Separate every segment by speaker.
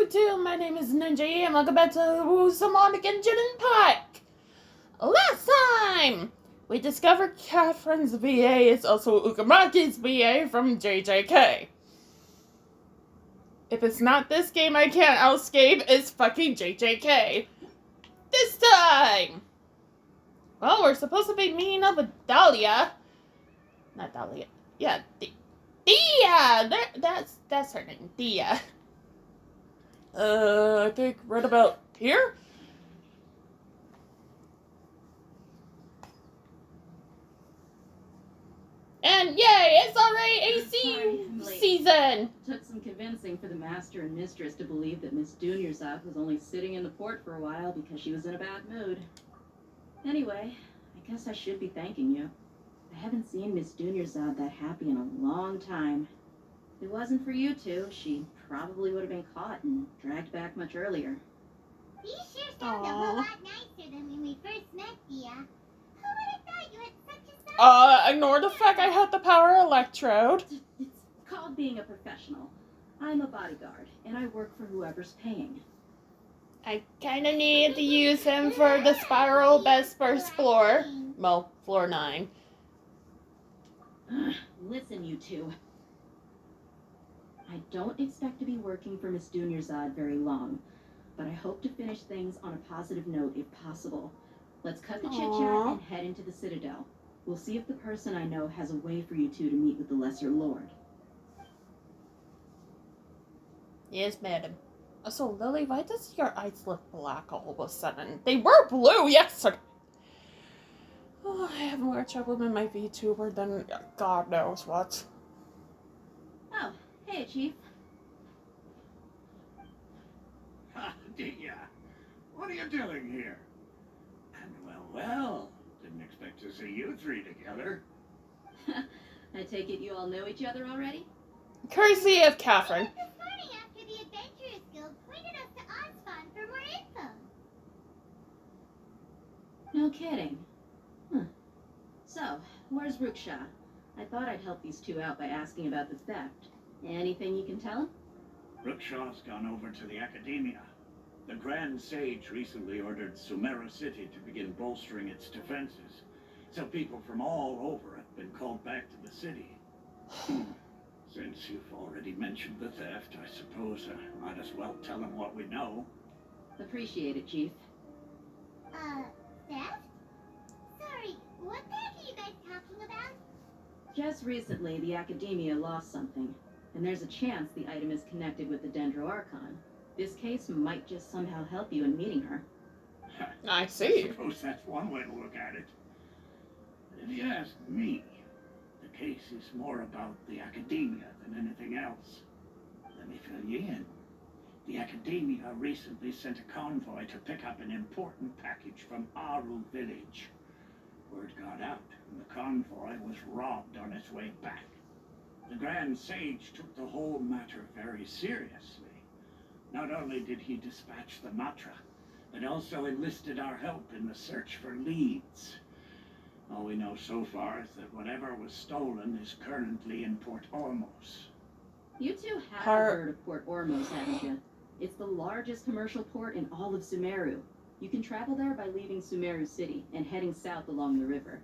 Speaker 1: YouTube, my name is Ninja and welcome back to some on Genshin Impact. Last time, we discovered Catherine's VA is also Ukamaki's VA from JJK. If it's not this game I can't escape, it's fucking JJK. This time! Well, we're supposed to be meeting up with Dahlia. Not Dahlia. Yeah, Dia! That's her name, Dia. I think right about here? And yay, it's already AC season!
Speaker 2: Took some convincing for the master and mistress to believe that Miss Dunyarzad was only sitting in the port for a while because she was in a bad mood. Anyway, I guess I should be thanking you. I haven't seen Miss Dunyarzad that happy in a long time. If it wasn't for you two, she probably would have been caught and dragged back much earlier.
Speaker 3: You sure sound a whole lot nicer than when we first met, Dia. Who would have thought you had such a side?
Speaker 1: Ignore the fact I had the power electrode.
Speaker 2: It's called being a professional. I'm a bodyguard, and I work for whoever's paying.
Speaker 1: I kinda needed to use him for the spiral best first floor. Well, floor 9.
Speaker 2: Listen, you two. I don't expect to be working for Miss Dunyarzad very long, but I hope to finish things on a positive note if possible. Let's cut the chit-chat and head into the Citadel. We'll see if the person I know has a way for you two to meet with the Lesser Lord.
Speaker 1: Yes, madam. So, Lily, why does your eyes look black all of a sudden? They were blue yesterday. Oh, I have more trouble with my VTuber than God knows what.
Speaker 2: Oh, hey, Chief.
Speaker 4: Dia, what are you doing here? And well, didn't expect to see you three together.
Speaker 2: I take it you all know each other already?
Speaker 1: Courtesy of Catherine.
Speaker 3: This morning after the Adventurers Guild pointed us to Onspawn for more info.
Speaker 2: No kidding. Huh. So, where's Ruksha? I thought I'd help these two out by asking about the theft. Anything you can tell him?
Speaker 4: Rookshaw's gone over to the Academia. The Grand Sage recently ordered Sumeru City to begin bolstering its defenses, so people from all over have been called back to the city. Since you've already mentioned the theft, I suppose I might as well tell him what we know.
Speaker 2: Appreciate it, Chief.
Speaker 3: Theft? Sorry, what theft are you guys talking about?
Speaker 2: Just recently, the Academia lost something, and there's a chance the item is connected with the Dendro Archon. This case might just somehow help you in meeting her.
Speaker 1: I see.
Speaker 4: I suppose that's one way to look at it. But if you ask me, the case is more about the Academia than anything else. Let me fill you in. The Academia recently sent a convoy to pick up an important package from Aru village. Word got out, and the convoy was robbed on its way back. The Grand Sage took the whole matter very seriously. Not only did he dispatch the Matra, but also enlisted our help in the search for leads. All we know so far is that whatever was stolen is currently in Port Ormos.
Speaker 2: You two have heard of Port Ormos, haven't you? It's the largest commercial port in all of Sumeru. You can travel there by leaving Sumeru City and heading south along the river.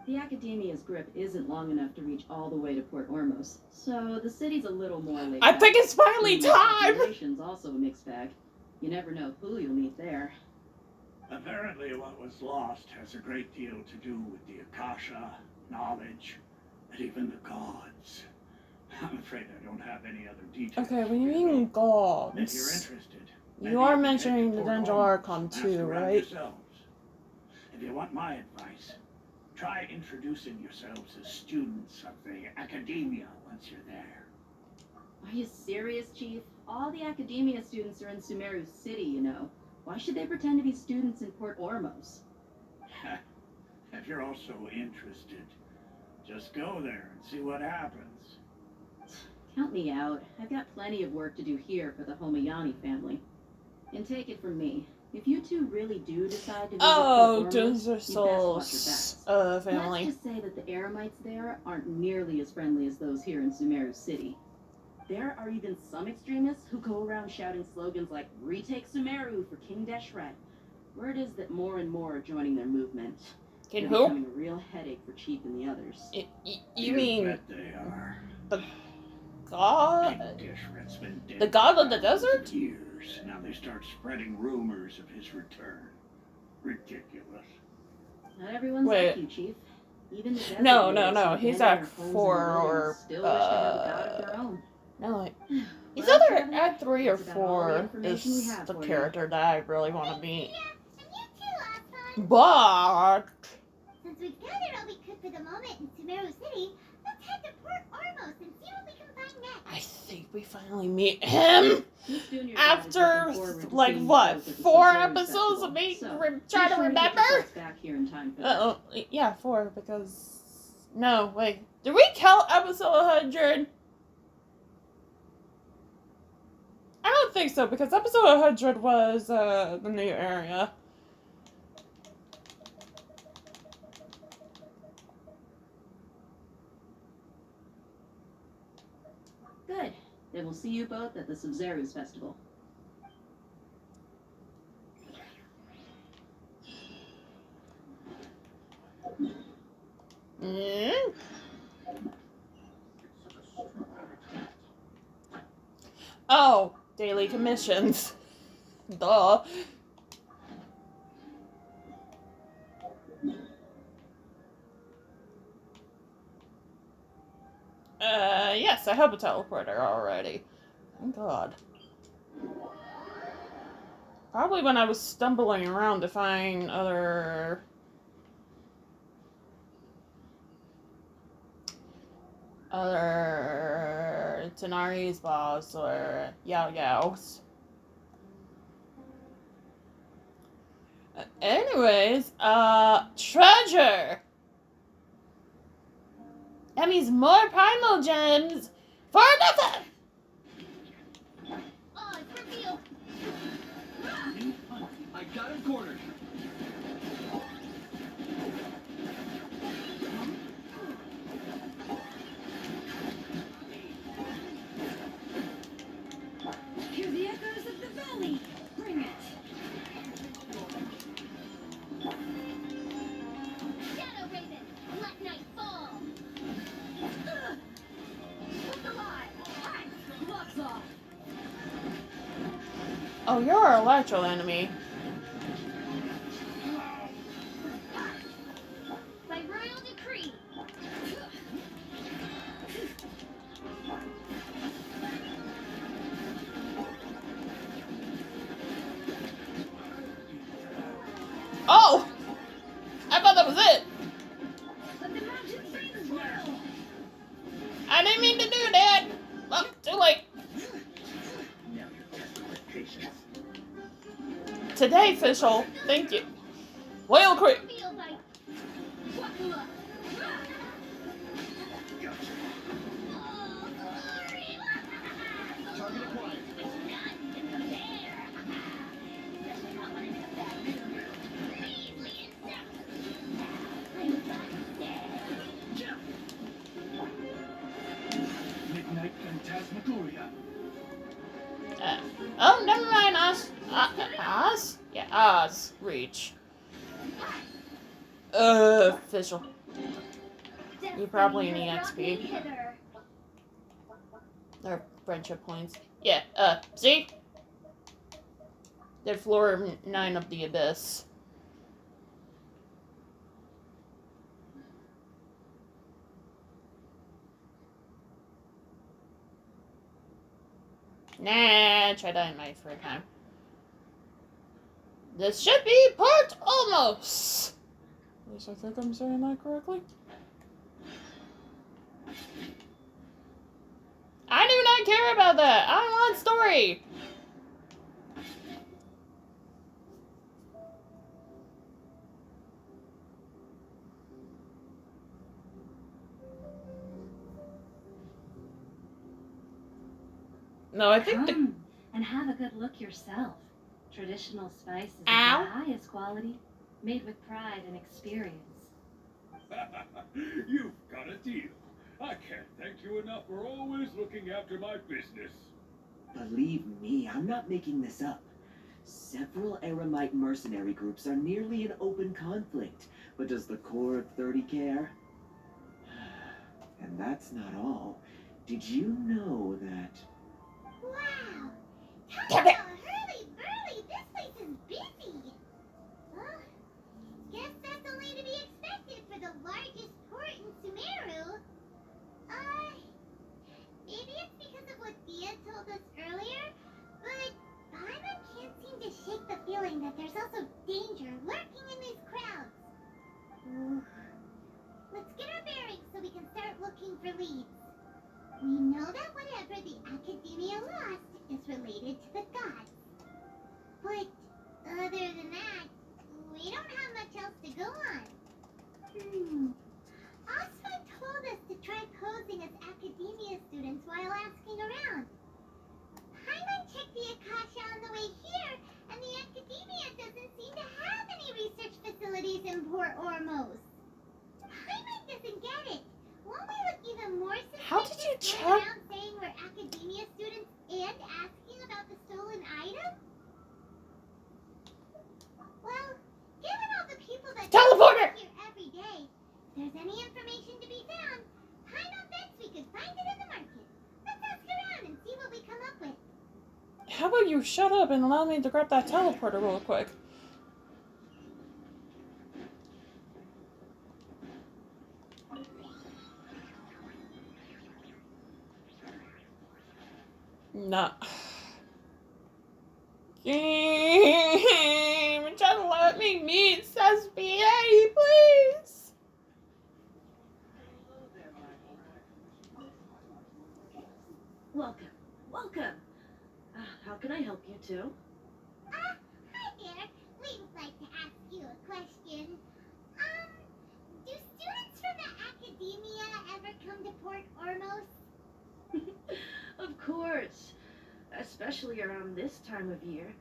Speaker 2: The Academia's grip isn't long enough to reach all the way to Port Ormos, so the city's a little more laid
Speaker 1: I
Speaker 2: back.
Speaker 1: think it's finally
Speaker 2: The
Speaker 1: time!
Speaker 2: population's also a mixed bag. You never know who you'll meet there.
Speaker 4: Apparently what was lost has a great deal to do with the Akasha, knowledge, and even the gods. I'm afraid I don't have any other details.
Speaker 1: Okay, when you
Speaker 4: for you,
Speaker 1: mean
Speaker 4: though. If you're
Speaker 1: gods,
Speaker 4: interested,
Speaker 1: you
Speaker 4: maybe
Speaker 1: are
Speaker 4: can
Speaker 1: mentioning
Speaker 4: head
Speaker 1: the
Speaker 4: to Port
Speaker 1: Dendro
Speaker 4: Ormos
Speaker 1: Archon
Speaker 4: and ask
Speaker 1: too,
Speaker 4: around
Speaker 1: right?
Speaker 4: yourselves. If you want my advice, try introducing yourselves as students of the Academia once you're there.
Speaker 2: Are you serious, Chief? All the Academia students are in Sumeru City, you know. Why should they pretend to be students in Port Ormos?
Speaker 4: If you're also interested, just go there and see what happens.
Speaker 2: Count me out. I've got plenty of work to do here for the Homayani family. And take it from me, if you two really do decide to visit
Speaker 1: Oh,
Speaker 2: Port Ormos, you
Speaker 1: Dunzer
Speaker 2: best watch your
Speaker 1: Souls,
Speaker 2: backs.
Speaker 1: family.
Speaker 2: Let's just say that the Eremites there aren't nearly as friendly as those here in Sumeru City. There are even some extremists who go around shouting slogans like "Retake Sumeru" for King Deshret. Word is that more and more are joining their movement.
Speaker 1: King
Speaker 2: They're
Speaker 1: who?
Speaker 2: becoming a real headache for Chief and the others.
Speaker 1: You mean
Speaker 4: bet they are.
Speaker 1: the god?
Speaker 4: King Deshret's been dead
Speaker 1: The god
Speaker 4: for
Speaker 1: of the
Speaker 4: thousands
Speaker 1: desert?
Speaker 4: of years. Now they start spreading rumors of his return. Ridiculous.
Speaker 2: Not everyone's
Speaker 1: Wait.
Speaker 2: like you, Chief. Even the desert
Speaker 1: No.
Speaker 2: lords who
Speaker 1: He's
Speaker 2: bend
Speaker 1: Act
Speaker 2: their holes in
Speaker 1: 4
Speaker 2: the wilderness
Speaker 1: or
Speaker 2: still wish to have a god of their own.
Speaker 1: no. He's
Speaker 2: Well,
Speaker 1: either
Speaker 2: Traveler,
Speaker 1: Act 3 or
Speaker 2: that's about all the
Speaker 1: 4
Speaker 2: information we
Speaker 1: is
Speaker 2: have
Speaker 1: the
Speaker 2: for you.
Speaker 1: character that I really want to meet.
Speaker 3: Yeah, and you too, Osborne.
Speaker 1: But
Speaker 3: Since we've gathered all we could for the moment in Sumeru City, let's head to Port Ormos and see what we can find next.
Speaker 1: I think we finally meet him
Speaker 2: Miss Junior's
Speaker 1: after
Speaker 2: looking forward to
Speaker 1: like
Speaker 2: seeing
Speaker 1: what,
Speaker 2: you both at the
Speaker 1: 4
Speaker 2: Sub-Zero
Speaker 1: episodes
Speaker 2: Festival.
Speaker 1: of me
Speaker 2: So,
Speaker 1: trying
Speaker 2: be
Speaker 1: to
Speaker 2: sure get
Speaker 1: remember.
Speaker 2: yourselves back here in time for that.
Speaker 1: Oh, yeah, 4 because no, wait, did we count episode 100? I don't think so because episode 100 was the new area.
Speaker 2: Good. Then we'll see you both at the Sub-Zero's festival.
Speaker 1: Mm. Oh, daily commissions. Duh. Yes, I have a teleporter already. Thank God. Probably when I was stumbling around to find other Tenari's boss or Yao Yao's. Anyways, treasure! That means more primal gems for nothing!
Speaker 3: Oh, it's revealed.
Speaker 5: I got him cornered.
Speaker 2: Hear the echoes of the valley. Bring it.
Speaker 3: Shadow Raven, let night fall.
Speaker 2: Look alive. Gloves off.
Speaker 1: Oh, you're an electro enemy.
Speaker 3: By royal decree.
Speaker 1: Oh! I thought that was it!
Speaker 3: Let the mountain freeze well.
Speaker 1: I didn't mean to do that! Oh, too late.
Speaker 4: Now you're testing with patience.
Speaker 1: Today, official. Thank you. Whale Creek.
Speaker 3: Feel by Wakula.
Speaker 4: Gotcha.
Speaker 3: Oh, glory.
Speaker 5: Target acquired.
Speaker 3: None can compare. Especially not when I'm in a bad mood. Easily
Speaker 5: Midnight Phantasmagoria.
Speaker 1: Oh, never mind, Oz. Oz? Yeah, Oz. Reach. Official. You probably need XP. Or friendship points. Yeah, see? They're floor 9 of the abyss. Nah, try that in my free time. This should be Port Almost. At least I think I'm saying that correctly. I do not care about that. I want story. No, I think the
Speaker 2: Come and have a good look yourself. Traditional spices of the
Speaker 1: Ow.
Speaker 2: highest quality, made with pride and experience.
Speaker 5: You've got a deal. I can't thank you enough for always looking after my business.
Speaker 6: Believe me, I'm not making this up. Several Eremite mercenary groups are nearly in open conflict, but does the core of 30 care? And that's not all. Did you know that...
Speaker 3: Wow! Talk
Speaker 1: Damn it.
Speaker 3: about hurly-burly! This place is busy! Well, guess that's only to be expected for the largest port in Sumeru. Maybe it's because of what Dia told us earlier, but Paimon can't seem to shake the feeling that there's also danger lurking in these crowds. Ooh. Let's get our bearings so we can start looking for leads. We know that whatever the Academia lost is related to the gods. But other than that, we don't have much else to go on. Oscar told us to try posing as Academia students while asking around. Paimon checked the Akasha on the way here, and the Academia doesn't seem to have any research facilities in Port Ormos. Paimon doesn't get it. Won't we look even more suspicious
Speaker 1: How did you
Speaker 3: going
Speaker 1: check?
Speaker 3: around saying we're Academia students and asking about the stolen item? Well, given all the people that
Speaker 1: Teleporter!
Speaker 3: come here every day, if there's any information to be found, Paimon bets we could find it in the market. Let's ask around and see what we come up with.
Speaker 1: How about you shut up and allow me to grab that teleporter real quick? Nah. Game! Just let me meet SBA, please!
Speaker 2: Welcome. Welcome. How can I help you too?
Speaker 3: Hi there. We would like to ask you a question. Do students from the Academia ever come to Port Ormos?
Speaker 2: Of course. Especially around this time of year.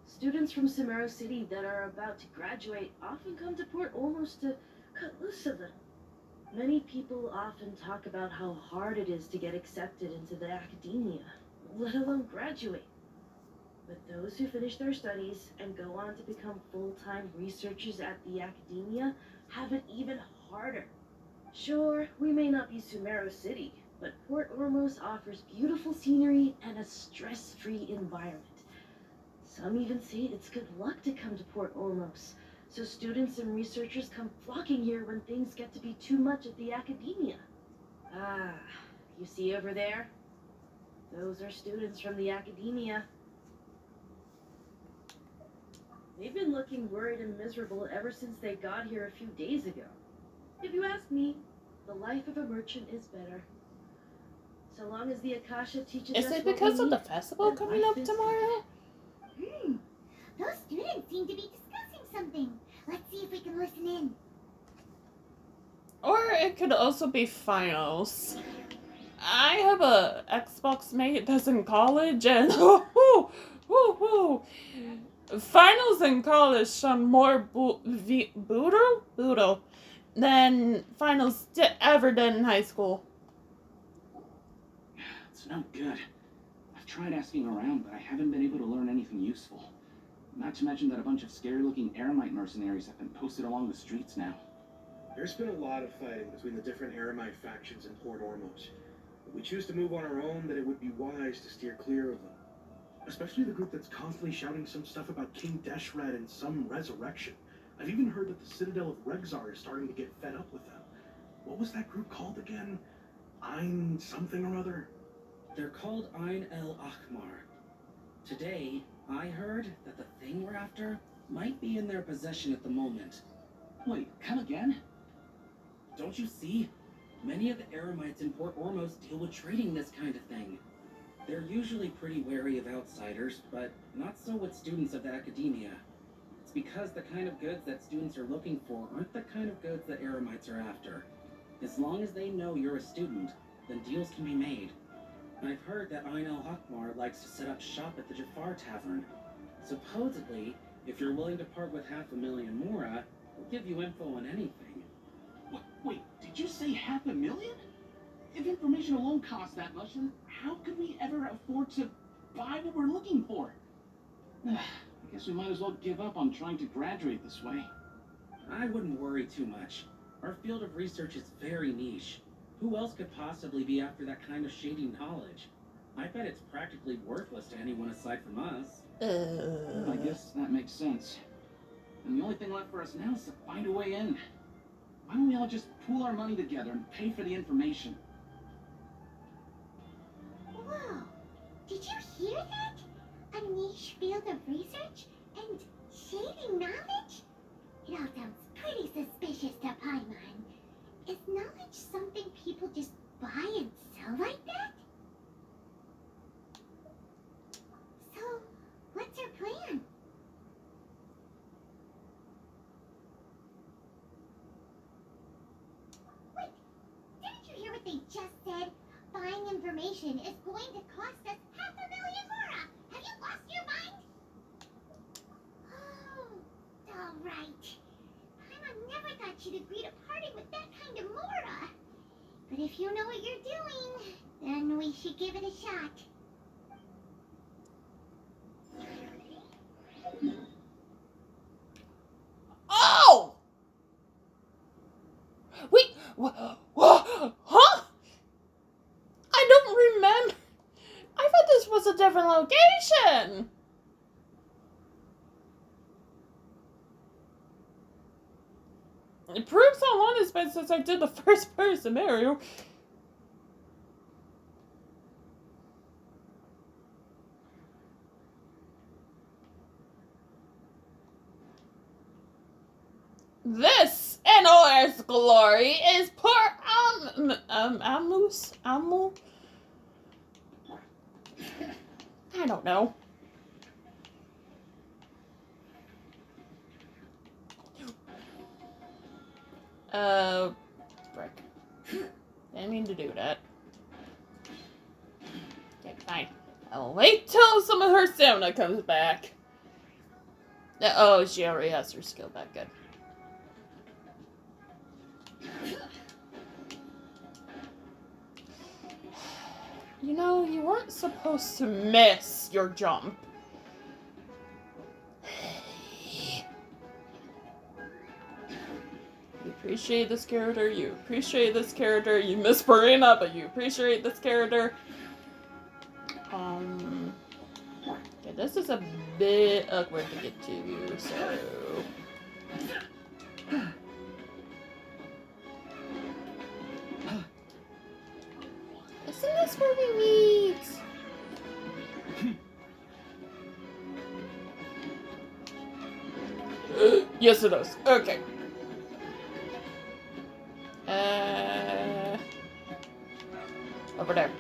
Speaker 2: Students from Sumeru City that are about to graduate often come to Port Ormos to cut loose a little. Many people often talk about how hard it is to get accepted into the Academia, let alone graduate. But those who finish their studies and go on to become full-time researchers at the Academia have it even harder. Sure, we may not be Sumeru City, but Port Ormos offers beautiful scenery and a stress-free environment. Some even say it's good luck to come to Port Ormos, so students and researchers come flocking here when things get to be too much at the Academia. Ah, you see over there? Those are students from the Academia. They've been looking worried and miserable ever since they got here a few days ago. If you ask me, the life of a merchant is better. So long as the Akasha teaches us
Speaker 1: Is it
Speaker 2: what
Speaker 1: because
Speaker 2: we
Speaker 1: of the
Speaker 2: need,
Speaker 1: festival
Speaker 2: then
Speaker 1: coming
Speaker 2: life
Speaker 1: up
Speaker 2: is
Speaker 1: tomorrow?
Speaker 3: Those students seem to be discussing something. Let's see if we can listen in.
Speaker 1: Or it could also be finals. I have a Xbox mate that's in college, and finals in college sound more brutal than finals ever did in high school.
Speaker 7: It's no good. I've tried asking around, but I haven't been able to learn anything useful. Not to mention that a bunch of scary-looking Eremite mercenaries have been posted along the streets now.
Speaker 8: There's been a lot of fighting between the different Eremite factions in Port Ormos. If we choose to move on our own, then it would be wise to steer clear of them. Especially the group that's constantly shouting some stuff about King Deshret and some resurrection. I've even heard that the Citadel of Regzar is starting to get fed up with them. What was that group called again? Ein something or other?
Speaker 9: They're called Ein El Akhmar. Today, I heard that the thing we're after might be in their possession at the moment.
Speaker 7: Wait, come again?
Speaker 9: Don't you see? Many of the Eremites in Port Ormos deal with trading this kind of thing. They're usually pretty wary of outsiders, but not so with students of the Academia. It's because the kind of goods that students are looking for aren't the kind of goods that Eremites are after. As long as they know you're a student, then deals can be made. I've heard that Ein El Hakmar likes to set up shop at the Jafar Tavern. Supposedly, if you're willing to part with 500,000 Mora, we'll give you info on anything.
Speaker 7: Wait, did you say 500,000? If information alone costs that much, then how could we ever afford to buy what we're looking for? I guess we might as well give up on trying to graduate this way.
Speaker 9: I wouldn't worry too much. Our field of research is very niche. Who else could possibly be after that kind of shady knowledge? I bet it's practically worthless to anyone aside from us.
Speaker 7: I guess that makes sense. And the only thing left for us now is to find a way in. Why don't we all just pool our money together and pay for the information?
Speaker 3: Whoa! Did you hear that? A niche field of research and shady knowledge? It all sounds pretty suspicious to Paimon. Is knowledge something people just buy and sell like that? So, what's your plan? Wait, didn't you hear what they just said? Buying information is going to cost us 500,000 mora! Have you lost your mind? Oh, alright. Paimon never thought she'd agree to parting with that kind of mora. But if you know what you're doing, then we should give it a shot.
Speaker 1: Oh! Wait, huh? I don't remember. I thought this was a different location. It proves how long it's been since I did the first person Mario. This, in all its glory, is poor Amu? I don't know. Frick. Didn't mean to do that. Okay, fine. I'll wait till some of her stamina comes back. Oh, she already has her skill back. Good. You know, you weren't supposed to miss your jump. You appreciate this character, you appreciate this character, you miss Marina, but you appreciate this character. Okay, this is a bit awkward to get to, so... Isn't this where we meet? Yes, it is. Okay. Over there.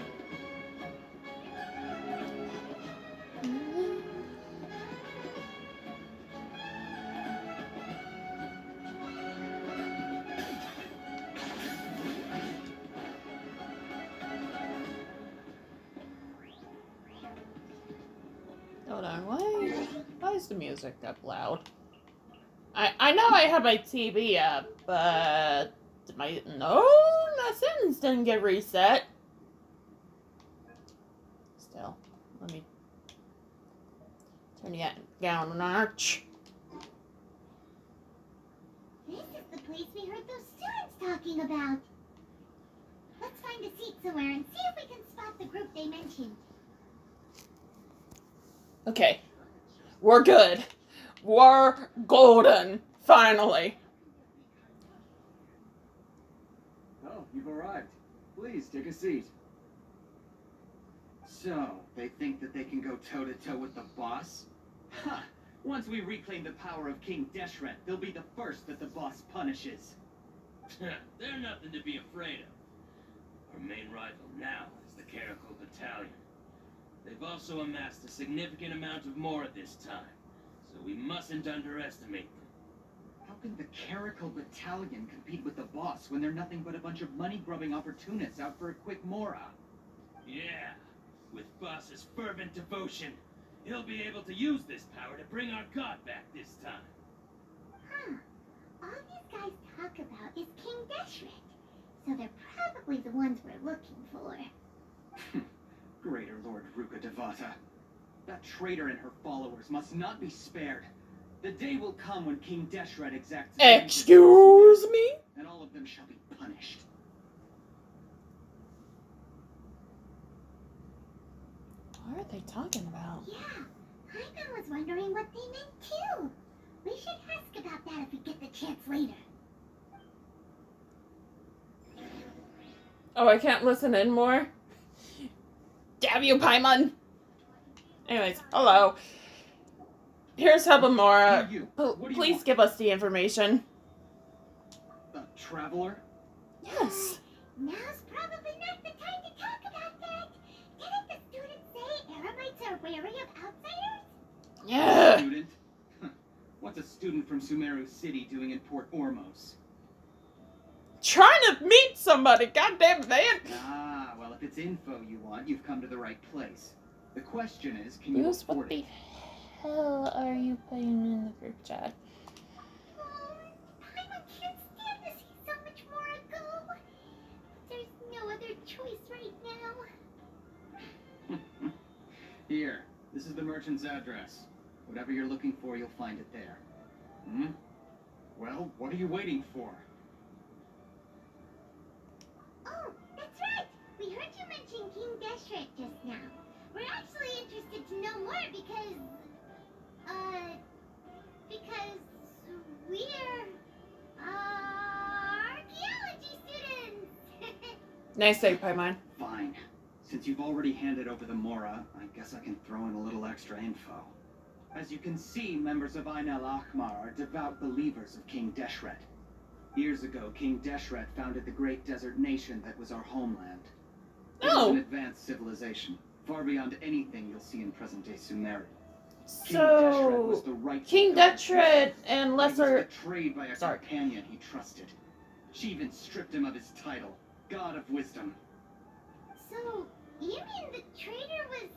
Speaker 1: Hold on, why is the music up loud? I know I have my TV up, but my settings didn't get reset. Still, let me turn it down a notch.
Speaker 3: This is the place we heard those students talking about. Let's find a seat somewhere and see if we can spot the group they mentioned.
Speaker 1: Okay, we're good. We're golden, finally.
Speaker 6: Oh, you've arrived. Please, take a seat. So, they think that they can go toe-to-toe with the boss? Ha! Once we reclaim the power of King Deshret, they'll be the first that the boss punishes.
Speaker 10: They're nothing to be afraid of. Our main rival now is the Caracal Battalion. They've also amassed a significant amount of more at this time, so we mustn't underestimate them.
Speaker 6: How can the Caracal Battalion compete with the boss when they're nothing but a bunch of money-grubbing opportunists out for a quick mora?
Speaker 10: Yeah, with Boss's fervent devotion, he'll be able to use this power to bring our god back this time.
Speaker 3: Huh. All these guys talk about is King Deshret. so they're probably the ones we're looking for.
Speaker 11: Greater Lord Ruka Devata. That traitor and her followers must not be spared. The day will come when King Deshret exacts vengeance
Speaker 1: Excuse me?
Speaker 11: and all of them shall be punished.
Speaker 1: What are they talking about?
Speaker 3: Yeah, Hyman was wondering what they meant too. We should ask about that if we get the chance later.
Speaker 1: Oh, I can't listen in more? Damn you, Paimon! Anyways, hello. Here's Hebamora.
Speaker 11: You, what do you
Speaker 1: Please
Speaker 11: want?
Speaker 1: give us the information.
Speaker 11: A traveler?
Speaker 1: Yes.
Speaker 3: Now's probably not the time to talk about that. Didn't the students say Eremites are wary of outsiders?
Speaker 1: Yeah.
Speaker 11: Student? What's a student from Sumeru City doing in Port Ormos?
Speaker 1: Trying to meet somebody, goddamn man.
Speaker 11: Ah, well, if it's info you want, you've come to the right place. The question is, can you
Speaker 1: Bruce, what
Speaker 11: afford
Speaker 1: the
Speaker 11: it?
Speaker 1: hell are you putting in the group chat?
Speaker 3: Paimon can't stand to see so much more go. But there's no other choice right now.
Speaker 11: Here, this is the merchant's address. Whatever you're looking for, you'll find it there. Hmm? Well, what are you waiting for?
Speaker 3: Oh, that's right. We heard you mention King Deshret just now. We're actually interested to know more because we're, archaeology students.
Speaker 1: Nice day, Paimon.
Speaker 11: Fine. Since you've already handed over the Mora, I guess I can throw in a little extra info. As you can see, members of Ain al-Ahmar are devout believers of King Deshret. Years ago, King Deshret founded the great desert nation that was our homeland. It was
Speaker 1: Oh.
Speaker 11: an advanced civilization, far beyond anything you'll see in present-day Sumeru. King Deshret
Speaker 1: So,
Speaker 11: was the rightful
Speaker 1: King
Speaker 11: god of
Speaker 1: Deshret
Speaker 11: wisdom,
Speaker 1: and
Speaker 11: but he was
Speaker 1: Lesser...
Speaker 11: betrayed by a
Speaker 1: Sorry.
Speaker 11: companion he trusted. She even stripped him of his title, God of Wisdom.
Speaker 3: So, you mean the traitor was...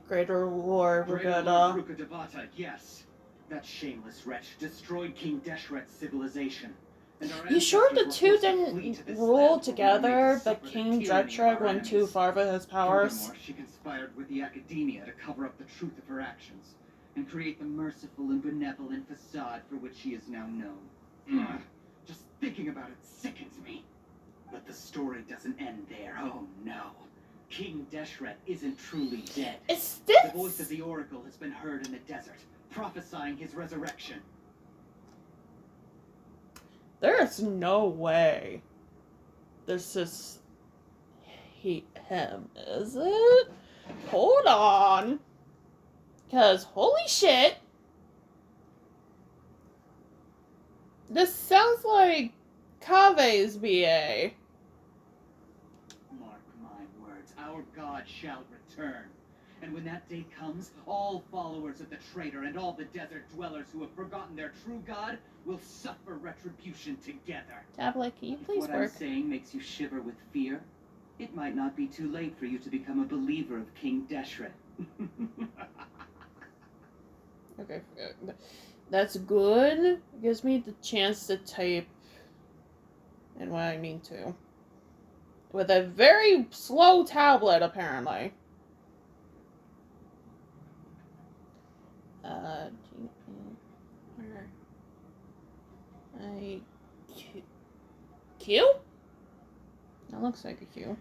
Speaker 1: Greater Lord
Speaker 11: Greater
Speaker 1: Ruka.
Speaker 11: Lord Ruka Devata, yes. That shameless wretch destroyed King Deshret's civilization. And our
Speaker 1: You sure the
Speaker 11: ancestors
Speaker 1: two
Speaker 11: were forced to flee
Speaker 1: didn't
Speaker 11: to this
Speaker 1: rule
Speaker 11: land where we were made
Speaker 1: together,
Speaker 11: to
Speaker 1: but
Speaker 11: suffer the
Speaker 1: King
Speaker 11: tyranny of
Speaker 1: Deshret
Speaker 11: our
Speaker 1: went too
Speaker 11: enemies?
Speaker 1: far for his powers?
Speaker 11: Furthermore, she conspired with the academia to cover up the truth of her actions and create the merciful and benevolent facade for which she is now known. Just thinking about it sickens me. But the story doesn't end there. Oh no. King Deshret isn't truly dead.
Speaker 1: Is
Speaker 11: The voice of
Speaker 1: this...
Speaker 11: the Oracle has been heard in the desert, prophesying his resurrection.
Speaker 1: There's no way this is him, is it? Hold on. Because, holy shit. This sounds like Kave's BA.
Speaker 11: Mark my words, our God shall return. And when that day comes, all followers of the traitor and all the desert dwellers who have forgotten their true God will suffer retribution together.
Speaker 1: Tablet, can you
Speaker 11: If
Speaker 1: please
Speaker 11: what
Speaker 1: work?
Speaker 11: I'm saying makes you shiver with fear, it might not be too late for you to become a believer of King Deshret.
Speaker 1: Okay, that's good. It gives me the chance to type in what I need to. With a very slow tablet, apparently. Q? That looks like a Q.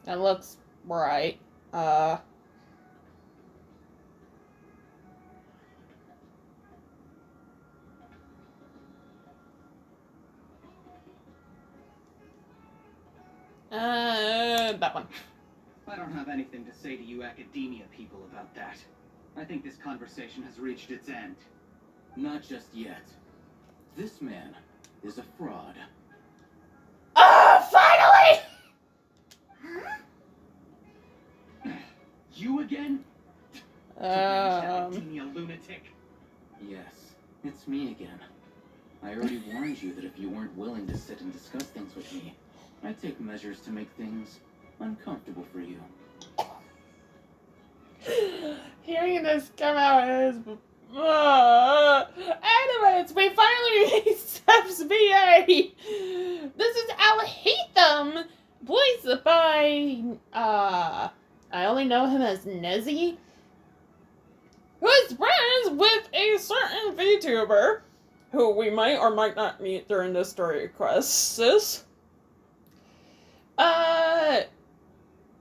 Speaker 1: That looks right. That one.
Speaker 11: I don't have anything to say to you academia people about that. I think this conversation has reached its end.
Speaker 10: Not just yet. This man is a fraud.
Speaker 1: Finally!
Speaker 11: You again? Academia lunatic.
Speaker 10: Yes, it's me again. I already warned you that if you weren't willing to sit and discuss things with me, I'd take measures to make things uncomfortable for you.
Speaker 1: Hearing this come out is Anyways, we finally reached Steph's VA. This is Alhaitham, voiced by, I only know him as Nezzy, who is friends with a certain VTuber, who we might or might not meet during the story quests.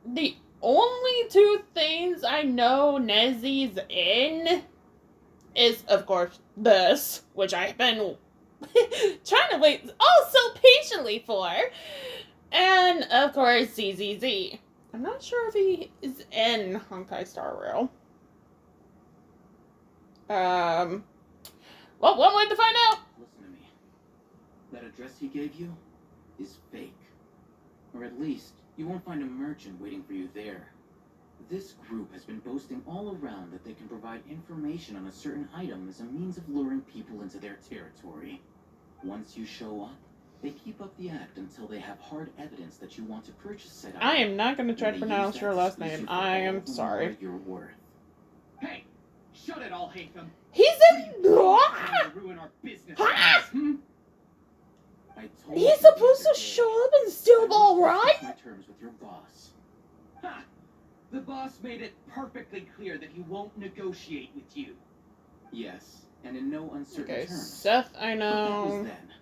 Speaker 1: The only two things I know Nezzy's in is, of course, this, which I've been trying to wait so patiently for, and, of course, ZZZ. I'm not sure if he is in Honkai Star Rail. Well, one way to find out.
Speaker 7: Listen to me. That address he gave you is fake. Or at least, you won't find a merchant waiting for you there. This group has been boasting all around that they can provide information on a certain item as a means of luring people into their territory. Once you show up, they keep up the act until they have hard evidence that you want to purchase said item.
Speaker 1: I am not going to try to pronounce your last name. I am sorry.
Speaker 7: You're worth.
Speaker 11: Hey, shut it, Alhaitham.
Speaker 1: He's in...
Speaker 11: Ruin our business.
Speaker 1: He's supposed to show up and steal the all right?
Speaker 7: My terms with your boss.
Speaker 11: Ha! The boss made it perfectly clear that he won't negotiate with you.
Speaker 7: Yes, and in no uncertain
Speaker 1: Okay,
Speaker 7: terms.
Speaker 1: Seth, I
Speaker 7: But that was
Speaker 1: know.
Speaker 7: then.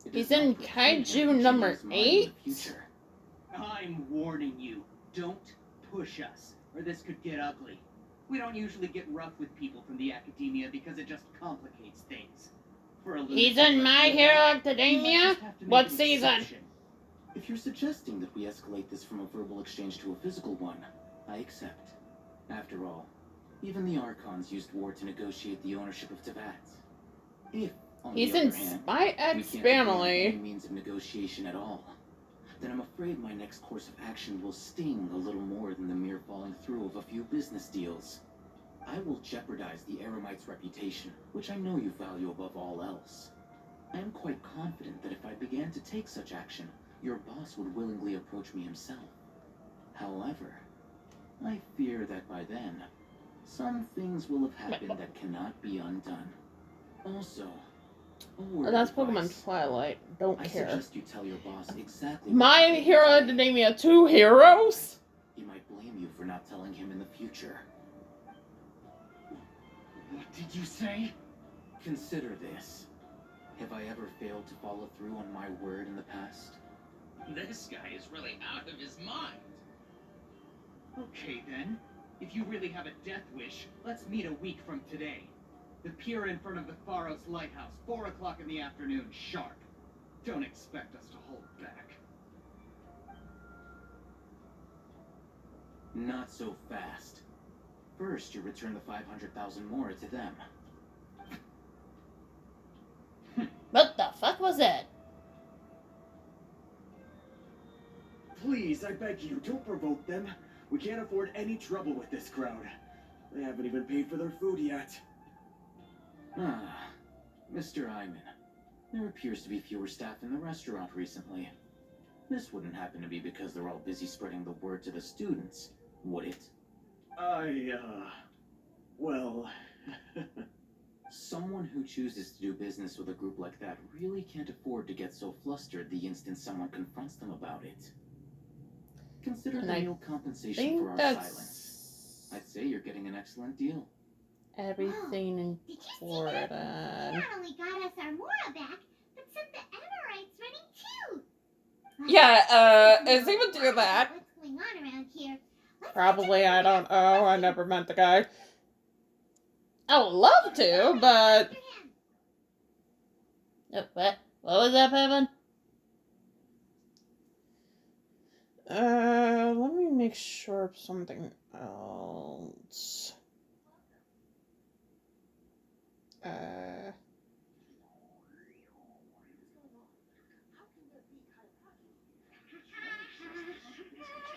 Speaker 7: It
Speaker 1: He's
Speaker 7: does
Speaker 1: in
Speaker 7: not preclude
Speaker 1: Kaiju
Speaker 7: him
Speaker 1: number
Speaker 7: from changing his mind in
Speaker 1: 8?
Speaker 7: the future.
Speaker 11: I'm warning you. Don't push us, or this could get ugly. We don't usually get rough with people from the academia because it just complicates things. For a
Speaker 1: He's in My Hero Academia? What season?
Speaker 7: If you're suggesting that we escalate this from a verbal exchange to a physical one, I accept. After all, even the Archons used war to negotiate the ownership of Teyvat. If, on
Speaker 1: He's
Speaker 7: the
Speaker 1: in
Speaker 7: other hand,
Speaker 1: My
Speaker 7: we can't agree on
Speaker 1: Ex-Family.
Speaker 7: any means of negotiation at all, then I'm afraid my next course of action will sting a little more than the mere following through of a few business deals. I will jeopardize the Eremite's reputation, which I know you value above all else. I am quite confident that if I began to take such action, your boss would willingly approach me himself. However, I fear that by then, some things will have happened that cannot be undone. Also, a word
Speaker 1: That's
Speaker 7: of
Speaker 1: Pokemon
Speaker 7: advice.
Speaker 1: Twilight. Don't
Speaker 7: I
Speaker 1: care.
Speaker 7: suggest you tell your boss exactly
Speaker 1: My
Speaker 7: what
Speaker 1: Hero
Speaker 7: happened today.
Speaker 1: Academia 2 Heroes?
Speaker 7: He might blame you for not telling him in the future.
Speaker 11: What did you say?
Speaker 7: Consider this. Have I ever failed to follow through on my word in the past?
Speaker 10: This guy is really out of his mind.
Speaker 11: Okay then. If you really have a death wish, let's meet a week from today. The pier in front of the Pharos Lighthouse, 4 o'clock in the afternoon, sharp. Don't expect us to hold back.
Speaker 7: Not so fast. First, you return the 500,000 more to them.
Speaker 1: What the fuck was that?
Speaker 6: Please, I beg you, don't provoke them. We can't afford any trouble with this crowd. They haven't even paid for their food yet.
Speaker 7: Ah, Mr. Hyman. There appears to be fewer staff in the restaurant recently. This wouldn't happen to be because they're all busy spreading the word to the students, would it?
Speaker 6: Well...
Speaker 7: Someone who chooses to do business with a group like that really can't afford to get so flustered the instant someone confronts them about it. Consider
Speaker 1: And
Speaker 7: the
Speaker 1: I
Speaker 7: meal compensation
Speaker 1: think
Speaker 7: for our silence. I'd say you're getting an excellent deal.
Speaker 1: everything
Speaker 3: Did you see that?
Speaker 1: important.
Speaker 3: Not only got us our Mora back, but sent the Amorites running too.
Speaker 1: Yeah, is he would do that?
Speaker 3: What's going on around here? Let's
Speaker 1: Probably,
Speaker 3: check
Speaker 1: I
Speaker 3: out
Speaker 1: don't
Speaker 3: the
Speaker 1: know. I never met the guy. I would love to, but... What? What was that, Pippin? Let me make sure of something else.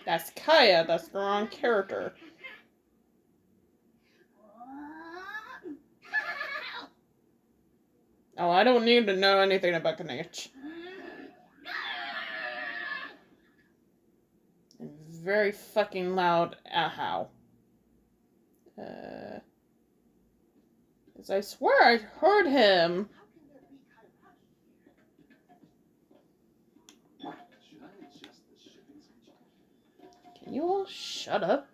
Speaker 1: That's Kaya, that's the wrong character. Oh, I don't need to know anything about Ganesh. Very fucking loud. How? Because I swear I heard him. Can you all shut up?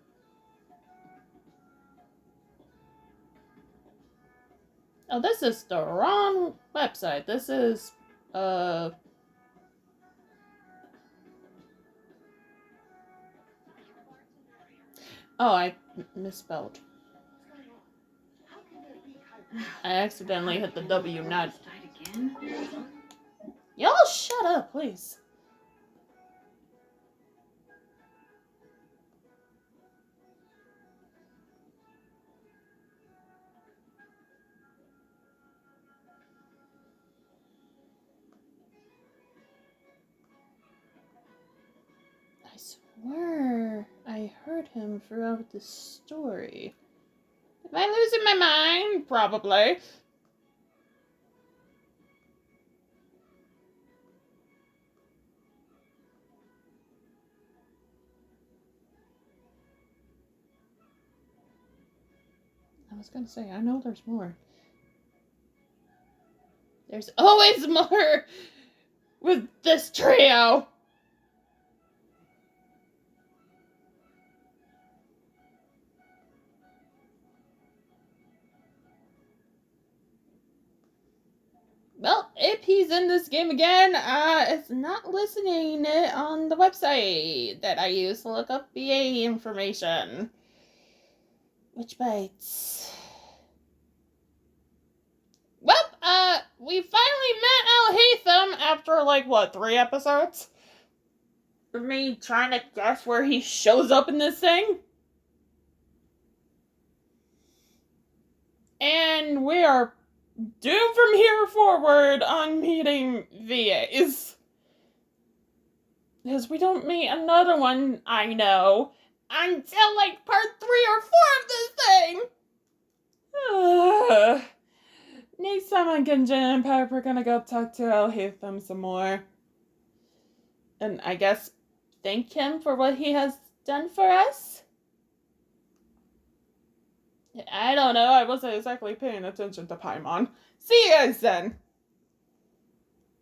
Speaker 1: Oh, this is the wrong website. This is, Oh, I misspelled. I accidentally hit the W, not... Y'all shut up, please. I swear I heard him throughout the story. Am I losing my mind? Probably. I was gonna say, I know there's more. There's always more with this trio. Well, if he's in this game again, it's not listening on the website that I use to look up BA information. Which bites. Well, we finally met Alhaitham after, like, what, 3 episodes? Of me trying to guess where he shows up in this thing. And we are doomed from here forward on meeting VAs. Because we don't meet another one, I know, until, like, part 3 or 4 of this thing. Next time on Genshin Impact, we're gonna go talk to Alhaitham some more. And I guess thank him for what he has done for us? I don't know, I wasn't exactly paying attention to Paimon. See you guys then!